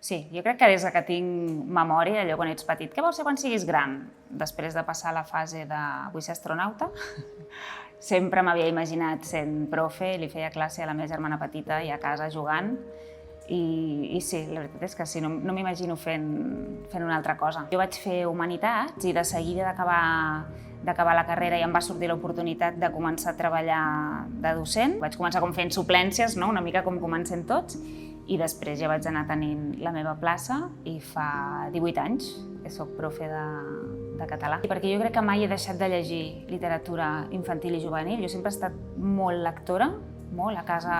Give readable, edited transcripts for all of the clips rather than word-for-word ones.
Sí, jo crec que des que tinc memòria, allò quan ets petit, què vols ser quan siguis gran? Després de passar la fase de vull ser astronauta, sempre m'havia imaginat sent profe, li feia classe a la meva germana petita i a casa jugant. I sí, la veritat és que sí, no m'imagino fent una altra cosa. Jo vaig fer Humanitats i de seguida d'acabar la carrera ja em va sortir l'oportunitat de començar a treballar de docent. Vaig començar com fent suplències, no? Una mica com comencem tots, i després ja vaig anar tenint la meva plaça i fa 18 anys que soc profe de català. Perquè jo crec que mai he deixat de llegir literatura infantil i juvenil. Jo sempre he estat molt lectora, molt. A casa,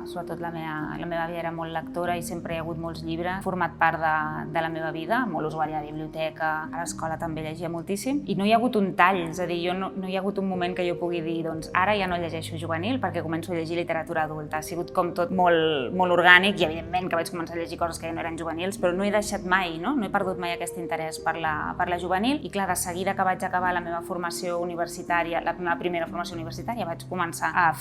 sobretot la meva àvia era molt lectora i sempre hi ha hagut molts llibres. He format part de la meva vida, molt usuària de biblioteca, a l'escola també llegia moltíssim. I no hi ha hagut un tall, és a dir, no hi ha hagut un moment que jo pugui dir doncs ara ja no llegeixo juvenil perquè començo a llegir literatura adulta. Ha sigut com tot molt orgànic i evidentment que vaig començar a llegir coses que ja no eren juvenils, però no he deixat mai, no he perdut mai aquest interès per la juvenil. I clar, de seguida que vaig acabar la meva formació universitària, la meva primera formació universitària, vaig començar a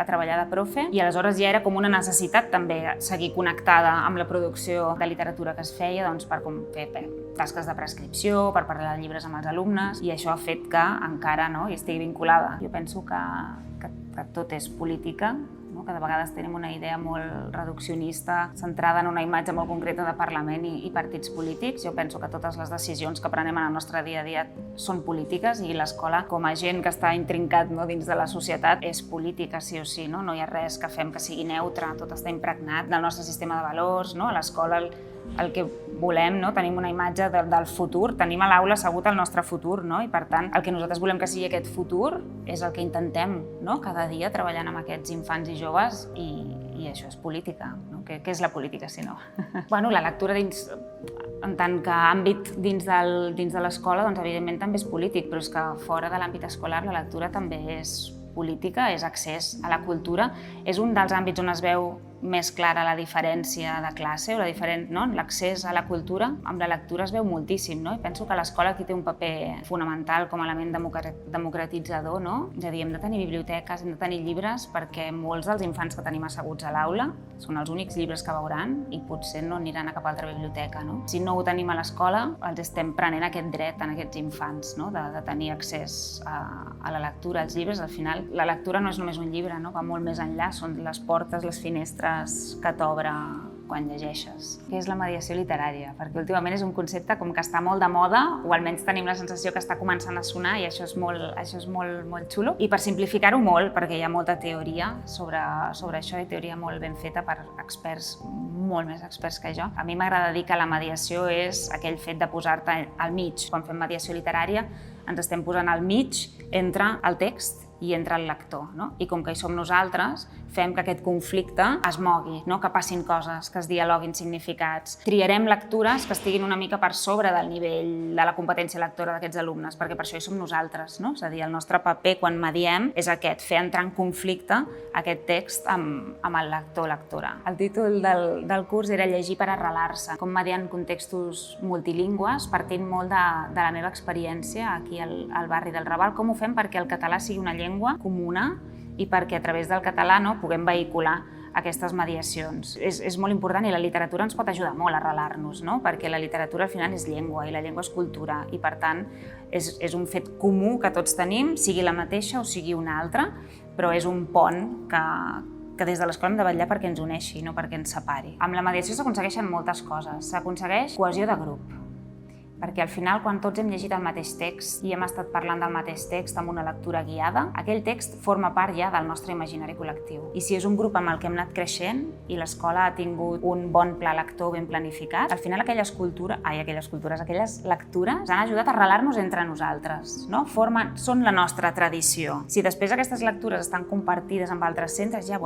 treballar de profe i aleshores ja era com una necessitat també seguir connectada amb la producció de literatura que es feia per fer tasques de prescripció, per parlar de llibres amb els alumnes, i això ha fet que encara hi estigui vinculada. Jo penso que tot és política, que de vegades tenim una idea molt reduccionista, centrada en una imatge molt concreta de Parlament i partits polítics. Jo penso que totes les decisions que prenem en el nostre dia a dia són polítiques i l'escola, com a gent que està intrincat dins de la societat, és política sí o sí. No hi ha res que fem que sigui neutre, tot està impregnat del nostre sistema de valors. A l'escola el que volem, tenim una imatge del futur, tenim a l'aula assegut el nostre futur, i per tant el que nosaltres volem que sigui aquest futur és el que intentem cada dia treballant amb aquests infants i joves, i això és política. Què és la política si no? La lectura en tant que àmbit dins de l'escola, doncs evidentment també és polític, però és que fora de l'àmbit escolar la lectura també és política, és accés a la cultura, és un dels àmbits on es veu més clara la diferència de classe o l'accés a la cultura. Amb la lectura es veu moltíssim, i penso que l'escola aquí té un paper fonamental com a element democratitzador. És a dir, hem de tenir biblioteques, hem de tenir llibres, perquè molts dels infants que tenim asseguts a l'aula són els únics llibres que veuran i potser no aniran a cap altra biblioteca. Si no ho tenim a l'escola, els estem prenent aquest dret a aquests infants, de tenir accés a la lectura, als llibres. Al final, la lectura no és només un llibre, va molt més enllà, són les portes, les finestres que t'obre quan llegeixes. Què és la mediació literària? Perquè últimament és un concepte com que està molt de moda, o almenys tenim la sensació que està començant a sonar, i això és molt xulo. I per simplificar-ho molt, perquè hi ha molta teoria sobre això, i teoria molt ben feta per experts, molt més experts que jo. A mi m'agrada dir que la mediació és aquell fet de posar-te al mig. Quan fem mediació literària ens estem posant al mig entre el text i entre el lector. I com que hi som nosaltres, fem que aquest conflicte es mogui, que passin coses, que es dialoguin significats. Triarem lectures que estiguin una mica per sobre del nivell de la competència lectora d'aquests alumnes, perquè per això hi som nosaltres. És a dir, el nostre paper quan mediem és aquest, fer entrar en conflicte aquest text amb el lector o lectora. El títol del curs era Llegir per arrelar-se, com mediar en contextos multilingües, partint molt de la meva experiència aquí al barri del Raval. Com ho fem perquè el català sigui una llengua comuna i perquè a través del català puguem vehicular aquestes mediacions. És molt important, i la literatura ens pot ajudar molt a arrelar-nos, perquè la literatura al final és llengua i la llengua és cultura, i per tant és un fet comú que tots tenim, sigui la mateixa o sigui una altra, però és un pont que des de l'escola hem de vetllar perquè ens uneixi, no perquè ens separi. Amb la mediació s'aconsegueixen moltes coses. S'aconsegueix cohesió de grup, perquè al final, quan tots hem llegit el mateix text i hem estat parlant del mateix text amb una lectura guiada, aquell text forma part ja del nostre imaginari col·lectiu. I si és un grup amb el que hem anat creixent i l'escola ha tingut un bon pla lector ben planificat, al final aquelles lectures han ajudat a arrelar-nos entre nosaltres. Són la nostra tradició. Si després aquestes lectures estan compartides amb altres centres, ja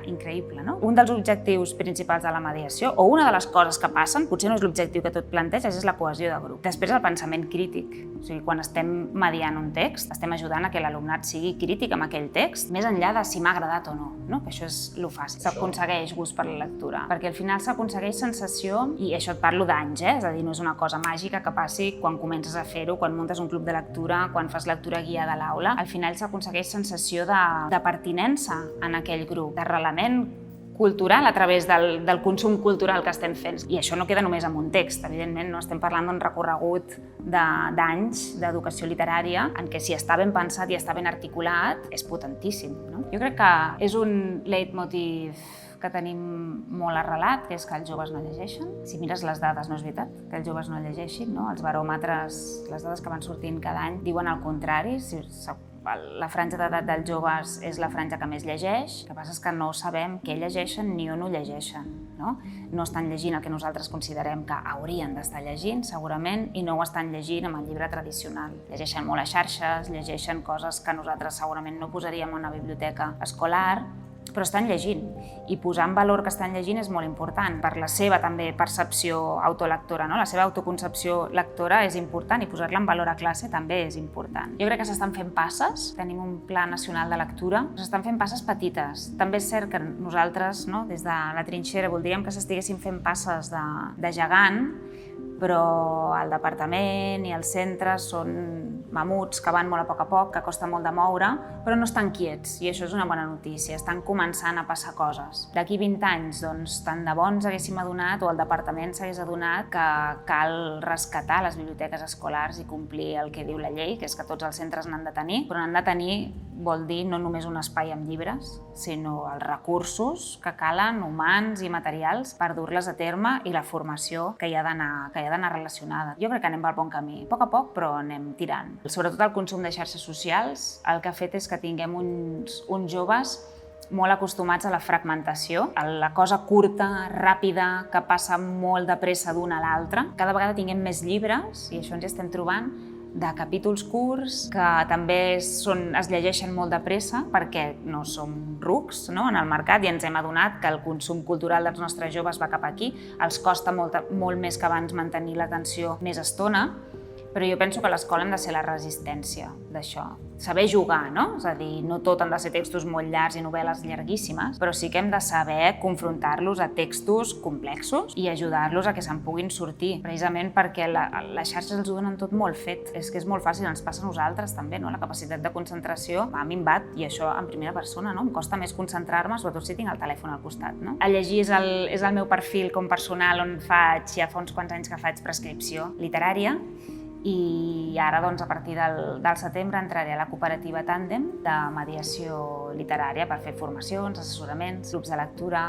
increïble. Un dels objectius principals de la mediació, o una de les coses que passen, potser no és l'objectiu que tot planteja, és la cohesió de grup. Després el pensament crític. O sigui, quan estem mediant un text, estem ajudant a que l'alumnat sigui crític amb aquell text, més enllà de si m'ha agradat o no, que això és lo fàcil. S'aconsegueix gust per la lectura, perquè al final s'aconsegueix sensació, i això et parlo d'anys, és a dir, no és una cosa màgica que passi quan comences a fer-ho, quan muntes un club de lectura, quan fas lectura guiada a l'aula. Al final s'aconsegueix sensació de pertinença en aquell grup, d'arrelament cultural a través del consum cultural que estem fent. I això no queda només en un text, evidentment, no estem parlant d'un recorregut d'anys d'educació literària en què si està ben pensat i està ben articulat és potentíssim. No? Jo crec que és un leitmotiv que tenim molt arrelat, que és que els joves no llegeixen. Si mires les dades, no és veritat que els joves no llegeixin, no? Els baròmetres, les dades que van sortint cada any, diuen el contrari. La franja d'edat dels joves és la franja que més llegeix, el que passa és que no sabem què llegeixen ni on ho llegeixen. No estan llegint el que nosaltres considerem que haurien d'estar llegint, segurament, i no ho estan llegint amb el llibre tradicional. Llegeixen molt a xarxes, llegeixen coses que nosaltres segurament no posaríem en una biblioteca escolar, però estan llegint, i posar en valor que estan llegint és molt important per la seva també percepció autolectora, no? La seva autoconcepció lectora és important i posar-la en valor a classe també és important. Jo crec que s'estan fent passes, tenim un pla nacional de lectura, s'estan fent passes petites. També és cert que nosaltres, no, des de la trinxera, voldríem que s'estiguessin fent passes de gegant, però el departament i els centres són mamuts que van molt a poc, que costa molt de moure, però no estan quiets, i això és una bona notícia, estan començant a passar coses. D'aquí 20 anys, doncs, tant de bo ens haguéssim adonat, o el departament s'hagués adonat, que cal rescatar les biblioteques escolars i complir el que diu la llei, que és que tots els centres n'han de tenir, però n'han de tenir vol dir no només un espai amb llibres, sinó els recursos que calen, humans i materials, per dur-les a terme i la formació que hi ha d'anar relacionada. Jo crec que anem pel bon camí, a poc, però anem tirant. Sobretot el consum de xarxes socials, el que ha fet és que tinguem uns joves molt acostumats a la fragmentació, a la cosa curta, ràpida, que passa molt de pressa d'una a l'altra. Cada vegada tinguem més llibres, i això ens estem trobant, de capítols curts, que també es llegeixen molt de pressa perquè no som rucs, no? En el mercat, i ens hem adonat que el consum cultural dels nostres joves va cap aquí, els costa molt més que abans mantenir l'atenció més estona, però jo penso que a l'escola hem de ser la resistència d'això. Saber jugar, no? És a dir, no tot han de ser textos molt llargs i novel·les llarguíssimes, però sí que hem de saber confrontar-los a textos complexos i ajudar-los a que se'n puguin sortir, precisament perquè les xarxes els ho donen tot molt fet. És que és molt fàcil, ens passa a nosaltres també, no? La capacitat de concentració a mi em bat, i això en primera persona, no? Em costa més concentrar-me, sobretot si tinc el telèfon al costat, no? A llegir és el meu perfil com personal, on ja fa uns quants anys que faig prescripció literària, i ara, doncs, a partir del setembre entraré a la cooperativa Tàndem de mediació literària per fer formacions, assessoraments, grups de lectura,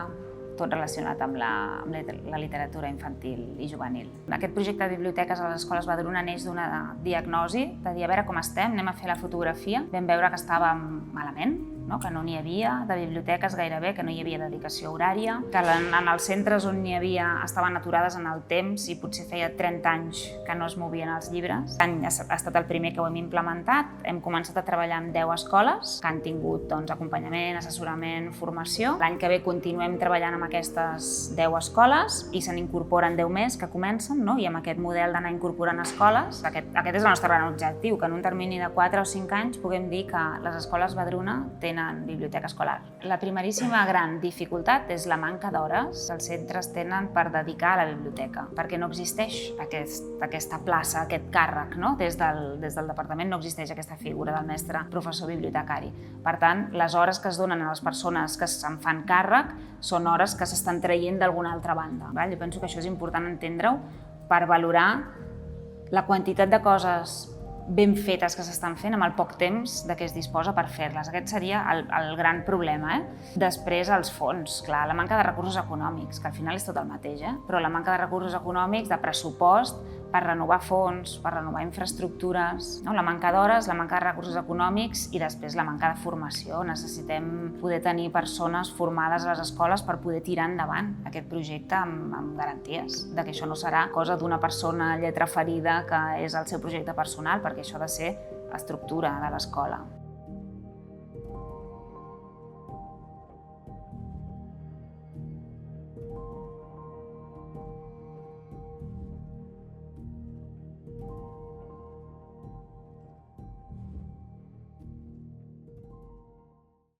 tot relacionat amb la literatura infantil i juvenil. Aquest projecte de biblioteques a les escoles Badruna neix d'una diagnosi, de dir a veure com estem, anem a fer la fotografia. Vam veure que estàvem malament, que no n'hi havia de biblioteques gairebé, que no hi havia dedicació horària, que en els centres on n'hi havia estaven aturades en el temps i potser feia 30 anys que no es movien els llibres. Ha estat el primer que ho hem implementat. Hem començat a treballar amb 10 escoles que han tingut acompanyament, assessorament, formació. L'any que ve continuem treballant amb aquestes 10 escoles i se n'incorporen 10 més que comencen, i amb aquest model d'anar incorporant escoles, aquest és el nostre gran objectiu, que en un termini de 4 o 5 anys puguem dir que les escoles Badruna tenen biblioteca escolar. La primeríssima gran dificultat és la manca d'hores que els centres tenen per dedicar a la biblioteca, perquè no existeix aquesta plaça, aquest càrrec, des del departament no existeix aquesta figura del mestre professor bibliotecari. Per tant, les hores que es donen a les persones que se'n fan càrrec són hores que s'estan traient d'alguna altra banda. Jo penso que això és important entendre-ho per valorar la quantitat de coses ben fetes que s'estan fent amb el poc temps de què es disposa per fer-les. Aquest seria el gran problema. Després, els fons. Clar, la manca de recursos econòmics, que al final és tot el mateix, però la manca de recursos econòmics, de pressupost, per renovar fons, per renovar infraestructures, la manca d'hores, la manca de recursos econòmics i després la manca de formació. Necessitem poder tenir persones formades a les escoles per poder tirar endavant aquest projecte amb garanties, que això no serà cosa d'una persona lletra ferida que és el seu projecte personal, perquè això ha de ser estructura de l'escola.